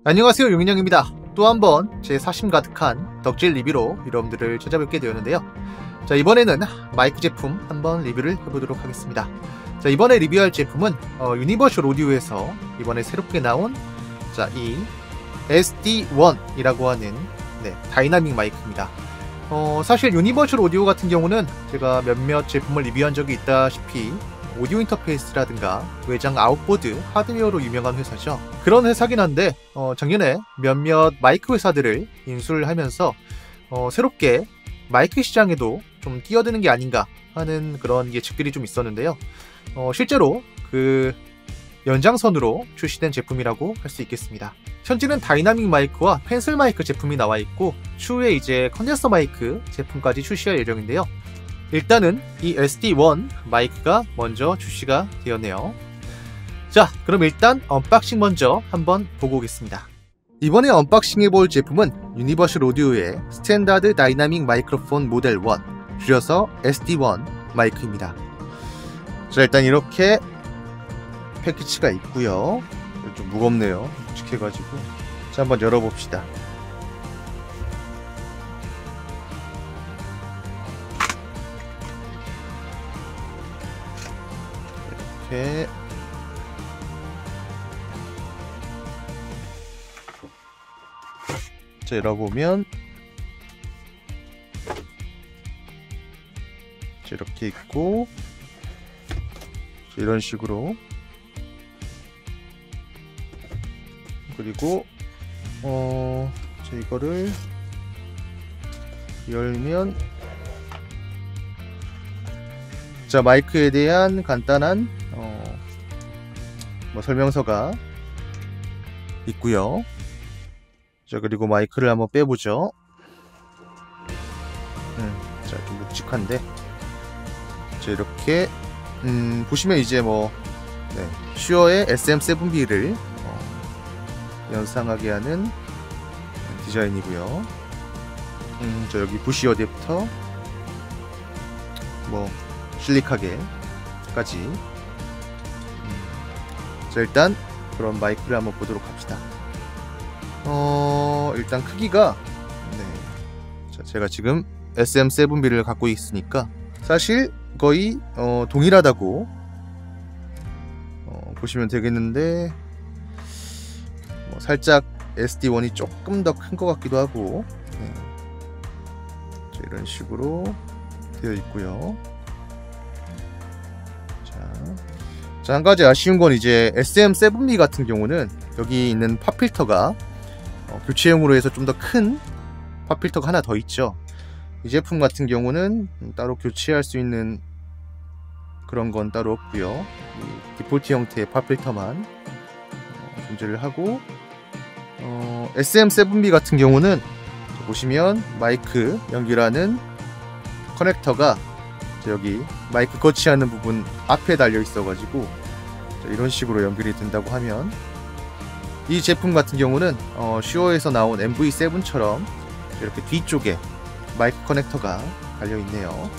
안녕하세요, 용인형입니다. 또 한번 제 사심 가득한 덕질 리뷰로 여러분들을 찾아뵙게 되었는데요. 자, 이번에는 마이크 제품 한번 리뷰를 해보도록 하겠습니다. 자, 이번에 리뷰할 제품은 유니버셜 오디오에서 이번에 새롭게 나온 이 SD1이라고 하는 다이나믹 마이크입니다. 사실 유니버셜 오디오 같은 경우는 제가 몇몇 제품을 리뷰한 적이 있다시피 오디오 인터페이스라든가 외장 아웃보드 하드웨어로 유명한 회사죠. 그런 회사긴 한데 작년에 몇몇 마이크 회사들을 인수를 하면서 새롭게 마이크 시장에도 좀 뛰어드는 게 아닌가 하는 그런 예측들이 좀 있었는데요. 실제로 그 연장선으로 출시된 제품이라고 할 수 있겠습니다. 현재는 다이나믹 마이크와 펜슬 마이크 제품이 나와 있고 추후에 이제 컨덴서 마이크 제품까지 출시할 예정인데요. 일단은 이 SD1 마이크가 먼저 출시가 되었네요. 자, 그럼 일단 언박싱 먼저 한번 보고 오겠습니다. 이번에 언박싱 해볼 제품은 유니버셜 오디오의 스탠다드 다이나믹 마이크로폰 모델 1, 줄여서 SD1 마이크입니다. 자, 일단 이렇게 패키지가 있고요. 좀 무겁네요, 묵직해가지고. 자, 한번 열어봅시다. 이렇게 자, 열어보면 이렇게 있고 이런 식으로, 그리고 자, 이거를 열면 자, 마이크에 대한 간단한 설명서가 있고요. 자, 그리고 마이크를 한번 빼보죠. 자, 좀 묵직한데, 자, 이렇게 보시면 이제 슈어의 SM7B를 연상하게 하는 디자인이고요. 자, 여기 부시 어댑터 실릭하게까지. 자, 일단 그럼 마이크를 한번 보도록 합시다. 일단 크기가 자, 제가 지금 SM7B를 갖고 있으니까 사실 거의 동일하다고 보시면 되겠는데, 살짝 SD1이 조금 더 큰 것 같기도 하고. 자, 이런 식으로 되어 있고요. 자, 한 가지 아쉬운 건 이제 SM7B 같은 경우는 여기 있는 팝필터가 교체용으로 해서 좀 더 큰 팝필터가 하나 더 있죠. 이 제품 같은 경우는 따로 교체할 수 있는 그런 건 따로 없고요. 이 디폴트 형태의 팝필터만 존재를 하고, SM7B 같은 경우는 보시면 마이크 연결하는 커넥터가 여기 마이크 거치하는 부분 앞에 달려 있어 가지고 이런 식으로 연결이 된다고 하면, 이 제품 같은 경우는 슈어에서 나온 MV7처럼 이렇게 뒤쪽에 마이크 커넥터가 달려 있네요.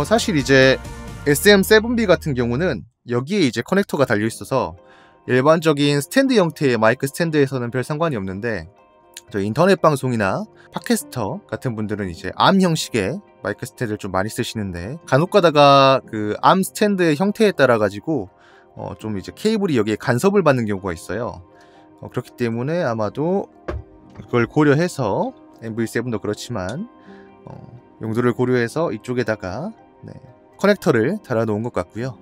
사실 이제 SM7B 같은 경우는 여기에 이제 커넥터가 달려 있어서 일반적인 스탠드 형태의 마이크 스탠드에서는 별 상관이 없는데, 저 인터넷 방송이나 팟캐스터 같은 분들은 이제 암 형식의 마이크 스탠드를 좀 많이 쓰시는데, 간혹 가다가 그 암 스탠드의 형태에 따라 가지고 좀 이제 케이블이 여기에 간섭을 받는 경우가 있어요. 그렇기 때문에 아마도 그걸 고려해서 MV7도 그렇지만 용도를 고려해서 이쪽에다가 커넥터를 달아 놓은 것 같고요.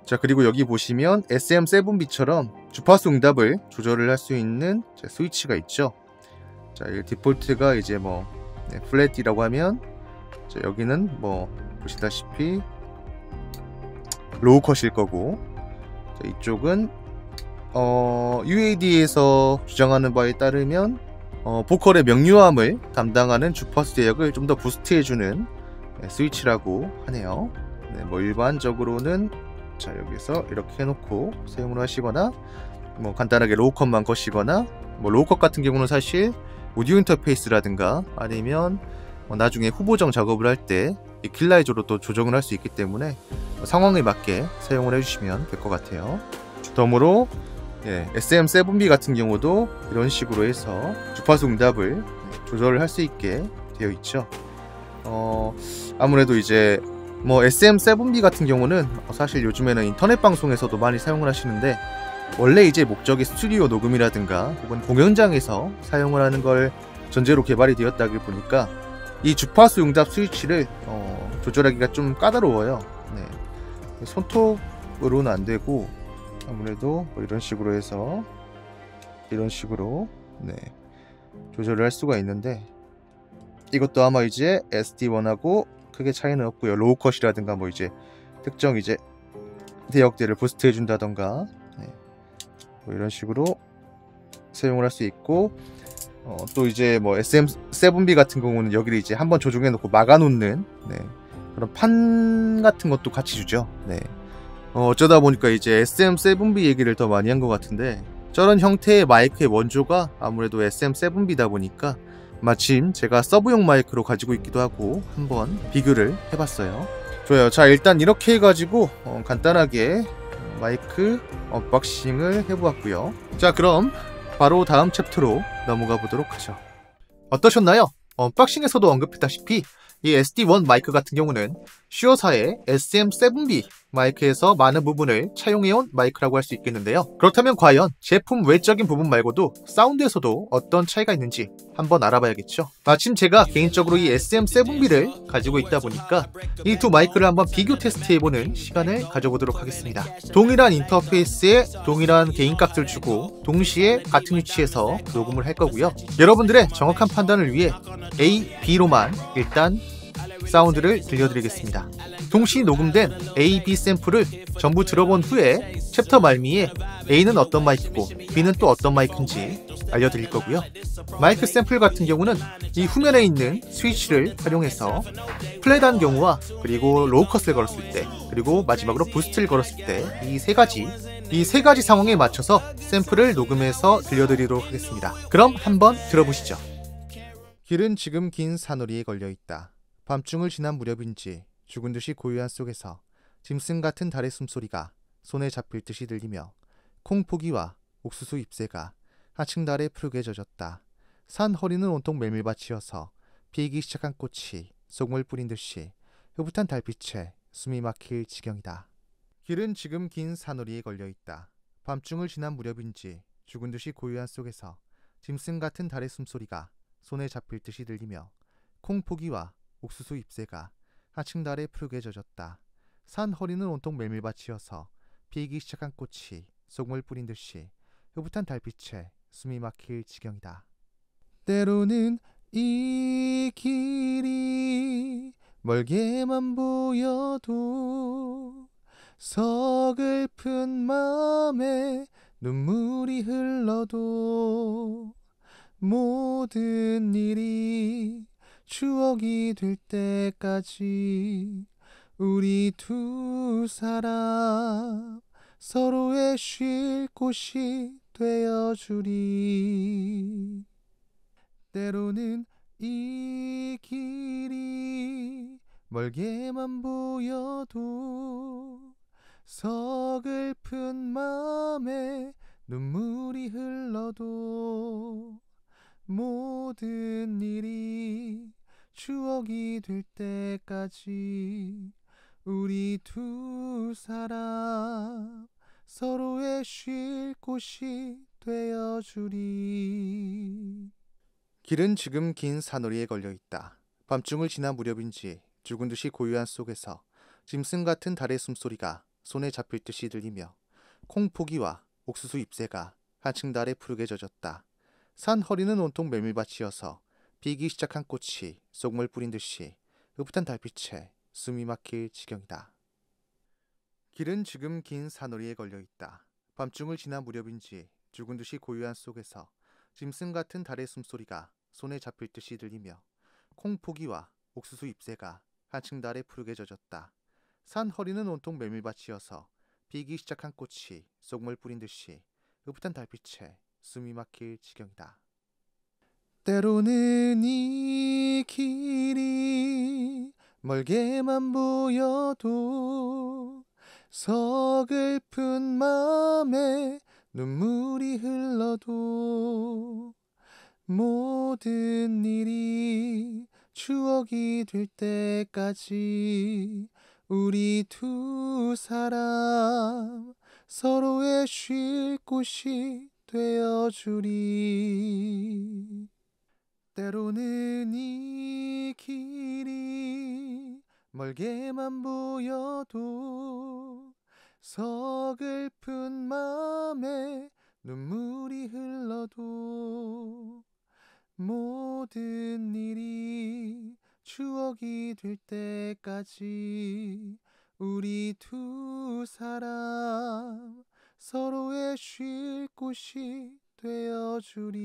자, 그리고 여기 보시면 SM7B처럼 주파수 응답을 조절을 할 수 있는 스위치가 있죠. 자, 이 디폴트가 이제 플랫이라고 하면, 자, 여기는 보시다시피 로우 컷일 거고, 자, 이쪽은 UAD에서 주장하는 바에 따르면 보컬의 명료함을 담당하는 주파수 대역을 좀 더 부스트해주는 스위치라고 하네요. 일반적으로는 자, 여기서 이렇게 해놓고 사용을 하시거나, 간단하게 로우 컷만 거시거나, 로우 컷 같은 경우는 사실 오디오 인터페이스라든가 아니면 나중에 후보정 작업을 할 때 이 킬라이저로 또 조정을 할 수 있기 때문에 상황에 맞게 사용을 해주시면 될 것 같아요. 덤으로 SM7B 같은 경우도 이런 식으로 해서 주파수 응답을 조절을 할 수 있게 되어 있죠. 아무래도 이제 뭐 SM7B 같은 경우는 사실 요즘에는 인터넷 방송에서도 많이 사용을 하시는데, 원래 이제 목적이 스튜디오 녹음이라든가 혹은 공연장에서 사용을 하는 걸 전제로 개발이 되었다길 보니까 이 주파수 응답 스위치를 조절하기가 좀 까다로워요. 손톱으로는 안 되고, 아무래도 뭐 이런 식으로 해서 이런 식으로 조절을 할 수가 있는데, 이것도 아마 이제 SD1하고 크게 차이는 없고요. 로우 컷이라든가 뭐 이제 특정 이제 대역대를 부스트 해준다던가 뭐 이런 식으로 사용을 할 수 있고, 또 이제 뭐 SM7B 같은 경우는 여기를 이제 한번 조종해 놓고 막아 놓는 그런 판 같은 것도 같이 주죠. 어쩌다 보니까 이제 SM7B 얘기를 더 많이 한 것 같은데, 저런 형태의 마이크의 원조가 아무래도 SM7B다 보니까 마침 제가 서브용 마이크로 가지고 있기도 하고 한번 비교를 해봤어요. 좋아요. 자, 일단 이렇게 해가지고 간단하게 마이크 언박싱을 해보았고요. 자, 그럼 바로 다음 챕터로 넘어가 보도록 하죠. 어떠셨나요? 언박싱에서도 언급했다시피 이 SD1 마이크 같은 경우는 슈어사의 SM7B 마이크에서 많은 부분을 차용해온 마이크라고 할 수 있겠는데요. 그렇다면 과연 제품 외적인 부분 말고도 사운드에서도 어떤 차이가 있는지 한번 알아봐야겠죠. 마침 제가 개인적으로 이 SM7B를 가지고 있다 보니까 이 두 마이크를 한번 비교 테스트해보는 시간을 가져보도록 하겠습니다. 동일한 인터페이스에 동일한 개인값을 주고 동시에 같은 위치에서 녹음을 할 거고요. 여러분들의 정확한 판단을 위해 A, B로만 일단 사운드를 들려드리겠습니다. 동시 녹음된 A, B 샘플을 전부 들어본 후에 챕터 말미에 A는 어떤 마이크고 B는 또 어떤 마이크인지 알려드릴 거고요. 마이크 샘플 같은 경우는 이 후면에 있는 스위치를 활용해서 플랫한 경우와 그리고 로우 컷을 걸었을 때, 그리고 마지막으로 부스트를 걸었을 때 이 세 가지 상황에 맞춰서 샘플을 녹음해서 들려드리도록 하겠습니다. 그럼 한번 들어보시죠. 길은 지금 긴 산허리에 걸려있다. 밤중을 지난 무렵인지 죽은 듯이 고요한 속에서 짐승 같은 달의 숨소리가 손에 잡힐 듯이 들리며 콩포기와 옥수수 잎새가 하층 달에 푸르게 젖었다. 산 허리는 온통 메밀밭이어서 피기 시작한 꽃이 속물 뿌린 듯이 흐뭇한 달빛에 숨이 막힐 지경이다. 길은 지금 긴 산허리에 걸려있다. 밤중을 지난 무렵인지 죽은 듯이 고요한 속에서 짐승 같은 달의 숨소리가 손에 잡힐 듯이 들리며 콩포기와 옥수수 잎새가 하층 달에 푸르게 젖었다. 산 허리는 온통 메밀밭이어서 피기 시작한 꽃이 속물 뿌린 듯이 흐뭇한 달빛에 숨이 막힐 지경이다. 때로는 이 길이 멀게만 보여도 서글픈 맘에 눈물이 흘러도 모든 일이 추억이 될 때까지 우리 두 사람 서로의 쉴 곳이 되어주리. 때로는 이 길이 멀게만 보여도 서글픈 맘에 눈물이 흘러도 모든 일이 추억이 될 때까지 우리 두 사람 서로의 쉴 곳이 되어주리. 길은 지금 긴 산허리에 걸려있다. 밤중을 지난 무렵인지 죽은 듯이 고요한 속에서 짐승 같은 달의 숨소리가 손에 잡힐 듯이 들리며 콩포기와 옥수수 잎새가 한층 달에 푸르게 젖었다. 산 허리는 온통 메밀밭이어서 피기 시작한 꽃이 속물 뿌린 듯이 흐뭇한 달빛에 숨이 막힐 지경이다. 길은 지금 긴 산허리에 걸려있다. 밤중을 지난 무렵인지 죽은 듯이 고요한 속에서 짐승 같은 달의 숨소리가 손에 잡힐 듯이 들리며 콩포기와 옥수수 잎새가 한층 달에 푸르게 젖었다. 산 허리는 온통 메밀밭이어서 피기 시작한 꽃이 속물 뿌린 듯이 흐뭇한 달빛에 숨이 막힐 지경이다. 때로는 이 길이 멀게만 보여도 서글픈 맘에 눈물이 흘러도 모든 일이 추억이 될 때까지 우리 두 사람 서로의 쉴 곳이 되어주리. 때로는 이 길이 멀게만 보여도 서글픈 맘에 눈물이 흘러도 모든 일이 추억이 될 때까지 우리 두 사람 서로의 쉴 곳이 되어주리.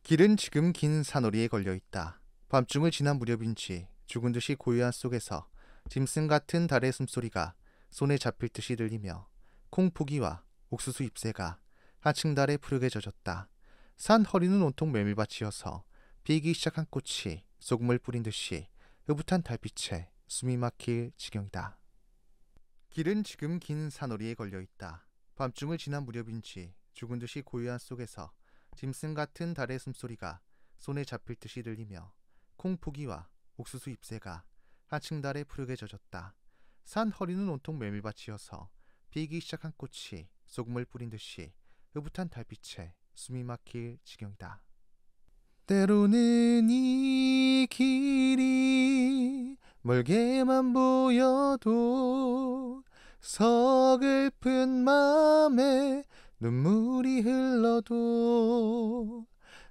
길은 지금 긴 산허리에 걸려있다. 밤중을 지난 무렵인지 죽은 듯이 고요한 속에서 짐승 같은 달의 숨소리가 손에 잡힐 듯이 들리며 콩포기와 옥수수 잎새가 한층 달에 푸르게 젖었다. 산 허리는 온통 메밀밭이어서 피기 시작한 꽃이 소금을 뿌린 듯이 흐뭇한 달빛에 숨이 막힐 지경이다. 길은 지금 긴 산허리에 걸려있다. 밤중을 지난 무렵인지 죽은 듯이 고요한 속에서 짐승 같은 달의 숨소리가 손에 잡힐 듯이 들리며 콩포기와 옥수수 잎새가 한층 달에 푸르게 젖었다. 산 허리는 온통 메밀밭이어서 피기 시작한 꽃이 소금을 뿌린 듯이 흐뭇한 달빛에 숨이 막힐 지경이다. 때로는 이 길이 멀게만 보여도 서글픈 맘에 눈물이 흘러도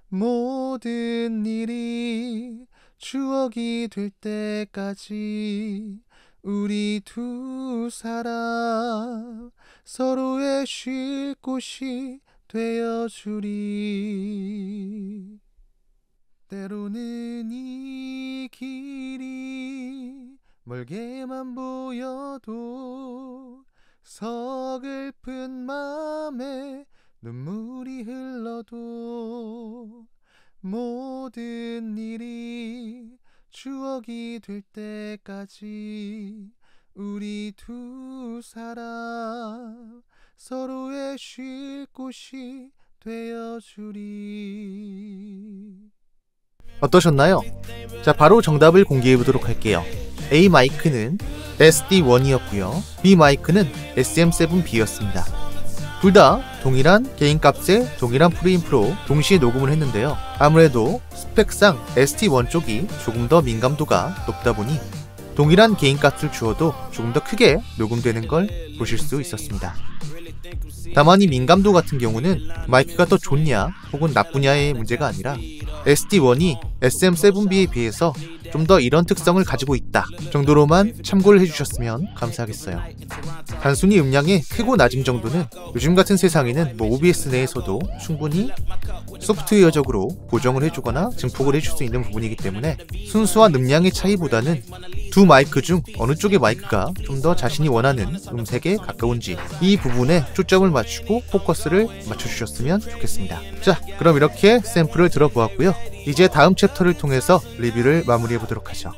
모든 일이 추억이 될 때까지 우리 두 사람 서로의 쉴 곳이 되어주리. 때로는 이 길이 멀게만 보여도 서글픈 맘에 눈물이 흘러도 모든 일이 추억이 될 때까지 우리 두 사람 서로의 쉴 곳이 되어주리. 어떠셨나요? 자, 바로 정답을 공개해보도록 할게요. A 마이크는 SD1이었고요. B 마이크는 SM7B였습니다. 둘 다 동일한 개인값에 동일한 프리인프로 동시에 녹음을 했는데요. 아무래도 스펙상 ST1 쪽이 조금 더 민감도가 높다 보니 동일한 개인값을 주어도 조금 더 크게 녹음되는 걸 보실 수 있었습니다. 다만 이 민감도 같은 경우는 마이크가 더 좋냐 혹은 나쁘냐의 문제가 아니라 SD1이 SM7B에 비해서 좀 더 이런 특성을 가지고 있다 정도로만 참고를 해주셨으면 감사하겠어요. 단순히 음량의 크고 낮음 정도는 요즘 같은 세상에는 OBS 내에서도 충분히 소프트웨어적으로 보정을 해주거나 증폭을 해줄 수 있는 부분이기 때문에 순수한 음량의 차이보다는 두 마이크 중 어느 쪽의 마이크가 좀 더 자신이 원하는 음색에 가까운지 이 부분에 초점을 맞추고 포커스를 맞춰주셨으면 좋겠습니다. 자, 그럼 이렇게 샘플을 들어보았고요. 이제 다음 챕터를 통해서 리뷰를 마무리해보도록 하죠.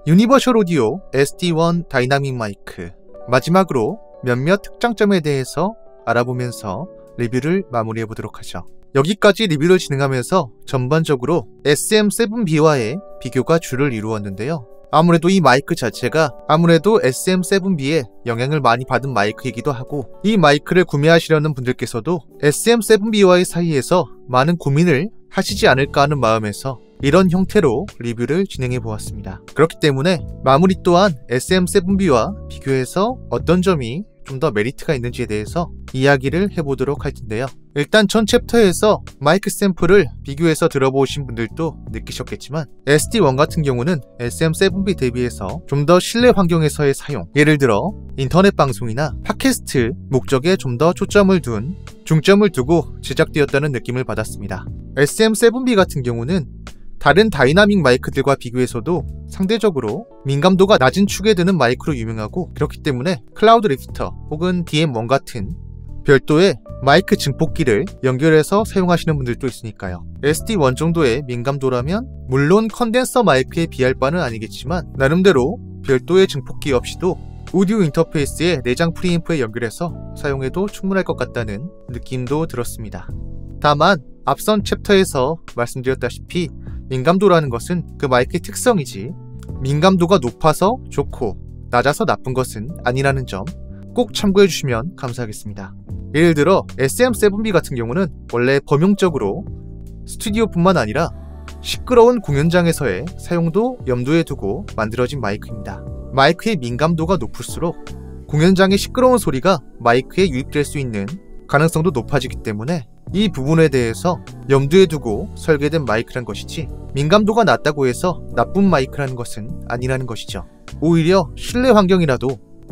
유니버셜 오디오 SD1 다이나믹 마이크, 마지막으로 몇몇 특장점에 대해서 알아보면서 리뷰를 마무리해보도록 하죠. 여기까지 리뷰를 진행하면서 전반적으로 SM7B와의 비교가 주를 이루었는데요. 아무래도 이 마이크 자체가 아무래도 SM7B에 영향을 많이 받은 마이크이기도 하고, 이 마이크를 구매하시려는 분들께서도 SM7B와의 사이에서 많은 고민을 하시지 않을까 하는 마음에서 이런 형태로 리뷰를 진행해 보았습니다. 그렇기 때문에 마무리 또한 SM7B와 비교해서 어떤 점이 좀 더 메리트가 있는지에 대해서 이야기를 해보도록 할 텐데요. 일단 전 챕터에서 마이크 샘플을 비교해서 들어보신 분들도 느끼셨겠지만 SD1 같은 경우는 SM7B 대비해서 좀 더 실내 환경에서의 사용, 예를 들어 인터넷 방송이나 팟캐스트 목적에 좀 더 초점을 둔, 중점을 두고 제작되었다는 느낌을 받았습니다. SM7B 같은 경우는 다른 다이나믹 마이크들과 비교해서도 상대적으로 민감도가 낮은 축에 드는 마이크로 유명하고, 그렇기 때문에 클라우드 리프터 혹은 DM1 같은 별도의 마이크 증폭기를 연결해서 사용하시는 분들도 있으니까요. SD1 정도의 민감도라면 물론 컨덴서 마이크에 비할 바는 아니겠지만 나름대로 별도의 증폭기 없이도 오디오 인터페이스에 내장 프리앰프에 연결해서 사용해도 충분할 것 같다는 느낌도 들었습니다. 다만 앞선 챕터에서 말씀드렸다시피 민감도라는 것은 그 마이크의 특성이지 민감도가 높아서 좋고 낮아서 나쁜 것은 아니라는 점 꼭 참고해 주시면 감사하겠습니다. 예를 들어 SM7B 같은 경우는 원래 범용적으로 스튜디오뿐만 아니라 시끄러운 공연장에서의 사용도 염두에 두고 만들어진 마이크입니다. 마이크의 민감도가 높을수록 공연장의 시끄러운 소리가 마이크에 유입될 수 있는 가능성도 높아지기 때문에 이 부분에 대해서 염두에 두고 설계된 마이크란 것이지 민감도가 낮다고 해서 나쁜 마이크라는 것은 아니라는 것이죠. 오히려 실내 환경이라도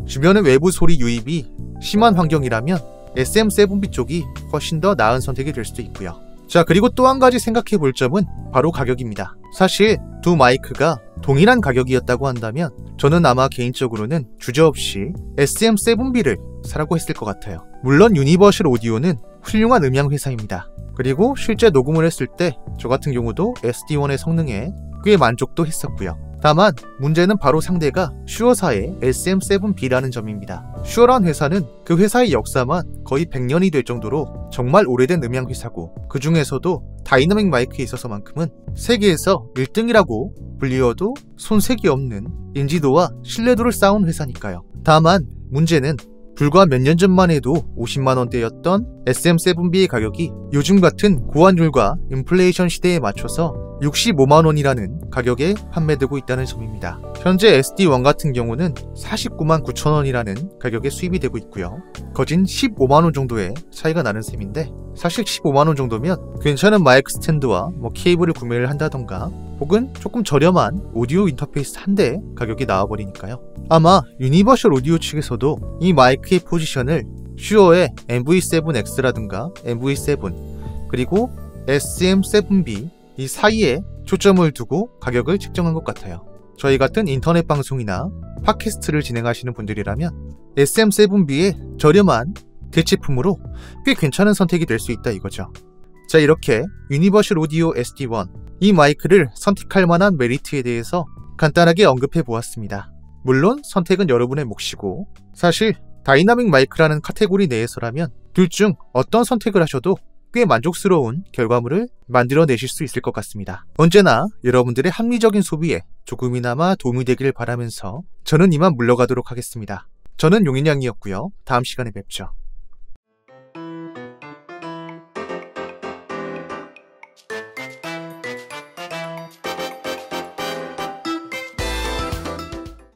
주변의 외부 소리 유입이 심한 환경이라면 SM7B 쪽이 훨씬 더 나은 선택이 될 수도 있고요. 자, 그리고 또 한 가지 생각해 볼 점은 바로 가격입니다. 사실 두 마이크가 동일한 가격이었다고 한다면 저는 아마 개인적으로는 주저없이 SM7B를 사라고 했을 것 같아요. 물론 유니버셜 오디오는 훌륭한 음향 회사입니다. 그리고 실제 녹음을 했을 때 저 같은 경우도 SD1의 성능에 꽤 만족도 했었고요. 다만 문제는 바로 상대가 슈어사의 SM7B라는 점입니다. 슈어란 회사는 그 회사의 역사만 거의 100년이 될 정도로 정말 오래된 음향 회사고 그 중에서도 다이나믹 마이크에 있어서만큼은 세계에서 1등이라고 불리워도 손색이 없는 인지도와 신뢰도를 쌓은 회사니까요. 다만 문제는 불과 몇 년 전만 해도 50만원대였던 SM7B의 가격이 요즘 같은 고환율과 인플레이션 시대에 맞춰서 65만원이라는 가격에 판매되고 있다는 점입니다. 현재 SD1 같은 경우는 49만 9천원이라는 가격에 수입이 되고 있고요. 거진 15만원 정도의 차이가 나는 셈인데 사실 15만원 정도면 괜찮은 마이크 스탠드와 케이블을 구매를 한다던가 혹은 조금 저렴한 오디오 인터페이스 한 대 가격이 나와버리니까요. 아마 유니버셜 오디오 측에서도 이 마이크의 포지션을 슈어의 MV7X라든가 MV7 그리고 SM7B 이 사이에 초점을 두고 가격을 책정한 것 같아요. 저희 같은 인터넷 방송이나 팟캐스트를 진행하시는 분들이라면 SM7B의 저렴한 대체품으로 꽤 괜찮은 선택이 될 수 있다 이거죠. 자, 이렇게 유니버셜 오디오 SD1 이 마이크를 선택할 만한 메리트에 대해서 간단하게 언급해 보았습니다. 물론 선택은 여러분의 몫이고 사실 다이나믹 마이크라는 카테고리 내에서라면 둘 중 어떤 선택을 하셔도 꽤 만족스러운 결과물을 만들어내실 수 있을 것 같습니다. 언제나 여러분들의 합리적인 소비에 조금이나마 도움이 되길 바라면서 저는 이만 물러가도록 하겠습니다. 저는 용인양이었고요. 다음 시간에 뵙죠.